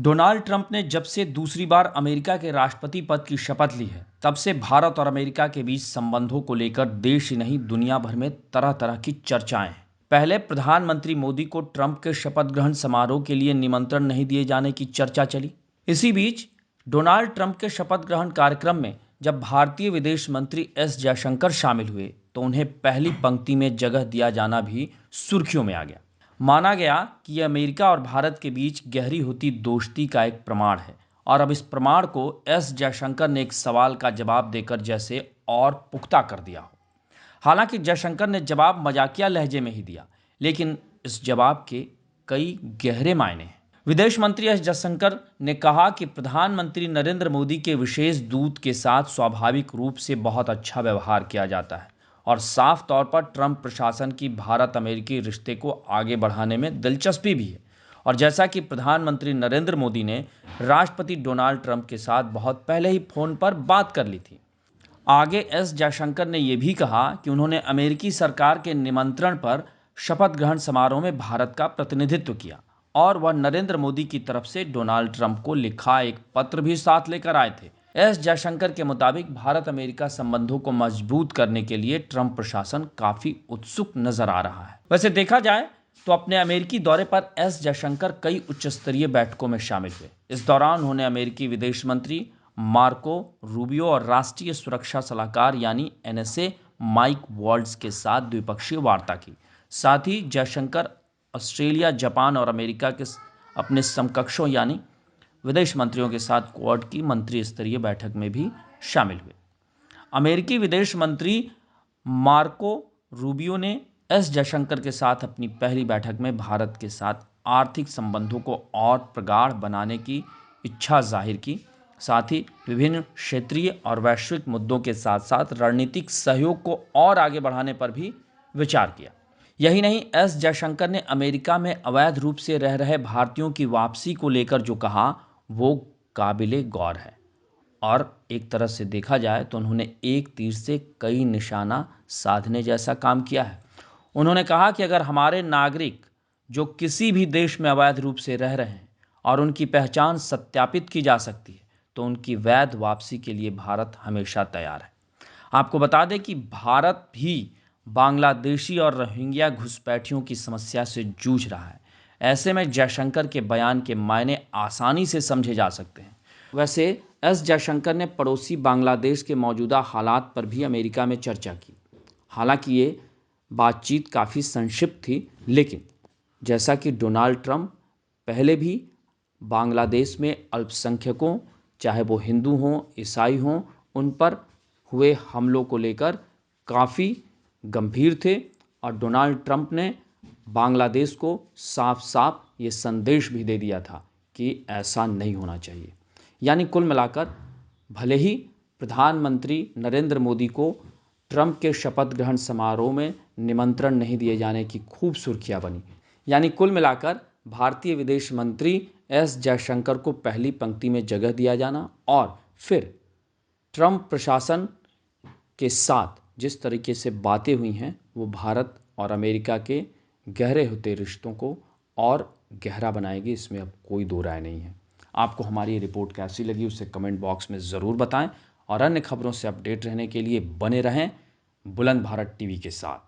Donald Trump ने जब से दूसरी बार अमेरिका के राष्ट्रपति पद की शपथ ली है, तब से भारत और अमेरिका के बीच संबंधों को लेकर देश ही नहीं दुनिया भर में तरह तरह की चर्चाएं हैं। पहले प्रधानमंत्री मोदी को ट्रंप के शपथ ग्रहण समारोह के लिए निमंत्रण नहीं दिए जाने की चर्चा चली। इसी बीच डोनाल्ड ट्रंप के शपथ ग्रहण कार्यक्रम में जब भारतीय विदेश मंत्री एस जयशंकर शामिल हुए, तो उन्हें पहली पंक्ति में जगह दिया जाना भी सुर्खियों में आ गया। माना गया कि यह अमेरिका और भारत के बीच गहरी होती दोस्ती का एक प्रमाण है, और अब इस प्रमाण को एस जयशंकर ने एक सवाल का जवाब देकर जैसे और पुख्ता कर दिया हो। हालांकि जयशंकर ने जवाब मजाकिया लहजे में ही दिया, लेकिन इस जवाब के कई गहरे मायने हैं। विदेश मंत्री एस जयशंकर ने कहा कि प्रधानमंत्री नरेंद्र मोदी के विशेष दूत के साथ स्वाभाविक रूप से बहुत अच्छा व्यवहार किया जाता है और साफ तौर पर ट्रंप प्रशासन की भारत अमेरिकी रिश्ते को आगे बढ़ाने में दिलचस्पी भी है। और जैसा कि प्रधानमंत्री नरेंद्र मोदी ने राष्ट्रपति डोनाल्ड ट्रंप के साथ बहुत पहले ही फोन पर बात कर ली थी। आगे एस जयशंकर ने यह भी कहा कि उन्होंने अमेरिकी सरकार के निमंत्रण पर शपथ ग्रहण समारोह में भारत का प्रतिनिधित्व किया, और वह नरेंद्र मोदी की तरफ से डोनाल्ड ट्रंप को लिखा एक पत्र भी साथ लेकर आए थे। एस जयशंकर के मुताबिक भारत अमेरिका संबंधों को मजबूत करने के लिए ट्रंप प्रशासन काफी उत्सुक नजर आ रहा है। वैसे देखा जाए तो अपने अमेरिकी दौरे पर एस जयशंकर कई उच्च स्तरीय बैठकों में शामिल हुए। इस दौरान उन्होंने अमेरिकी विदेश मंत्री मार्को रूबियो और राष्ट्रीय सुरक्षा सलाहकार यानी एनएसए माइक वॉल्ट्ज के साथ द्विपक्षीय वार्ता की। साथ ही जयशंकर ऑस्ट्रेलिया, जापान और अमेरिका के अपने समकक्षों यानी विदेश मंत्रियों के साथ क्वाड की मंत्री स्तरीय बैठक में भी शामिल हुए। अमेरिकी विदेश मंत्री मार्को रूबियो ने एस जयशंकर के साथ अपनी पहली बैठक में भारत के साथ आर्थिक संबंधों को और प्रगाढ़ बनाने की इच्छा जाहिर की। साथ ही विभिन्न क्षेत्रीय और वैश्विक मुद्दों के साथ साथ रणनीतिक सहयोग को और आगे बढ़ाने पर भी विचार किया। यही नहीं, एस जयशंकर ने अमेरिका में अवैध रूप से रह रहे भारतीयों की वापसी को लेकर जो कहा वो काबिले गौर है। और एक तरह से देखा जाए तो उन्होंने एक तीर से कई निशाना साधने जैसा काम किया है। उन्होंने कहा कि अगर हमारे नागरिक जो किसी भी देश में अवैध रूप से रह रहे हैं और उनकी पहचान सत्यापित की जा सकती है, तो उनकी वैध वापसी के लिए भारत हमेशा तैयार है। आपको बता दें कि भारत भी बांग्लादेशी और रोहिंग्या घुसपैठियों की समस्या से जूझ रहा है। ऐसे में जयशंकर के बयान के मायने आसानी से समझे जा सकते हैं। वैसे एस जयशंकर ने पड़ोसी बांग्लादेश के मौजूदा हालात पर भी अमेरिका में चर्चा की। हालांकि ये बातचीत काफ़ी संक्षिप्त थी, लेकिन जैसा कि डोनाल्ड ट्रंप पहले भी बांग्लादेश में अल्पसंख्यकों, चाहे वो हिंदू हों, ईसाई हों, उन पर हुए हमलों को लेकर काफ़ी गंभीर थे, और डोनाल्ड ट्रंप ने बांग्लादेश को साफ साफ ये संदेश भी दे दिया था कि ऐसा नहीं होना चाहिए। यानी कुल मिलाकर भले ही प्रधानमंत्री नरेंद्र मोदी को ट्रंप के शपथ ग्रहण समारोह में निमंत्रण नहीं दिए जाने की खूब सुर्खियां बनी, यानी कुल मिलाकर भारतीय विदेश मंत्री एस जयशंकर को पहली पंक्ति में जगह दिया जाना और फिर ट्रंप प्रशासन के साथ जिस तरीके से बातें हुई हैं वो भारत और अमेरिका के गहरे होते रिश्तों को और गहरा बनाएगी, इसमें अब कोई दो राय नहीं है। आपको हमारी ये रिपोर्ट कैसी लगी उसे कमेंट बॉक्स में ज़रूर बताएं, और अन्य खबरों से अपडेट रहने के लिए बने रहें बुलंद भारत टीवी के साथ।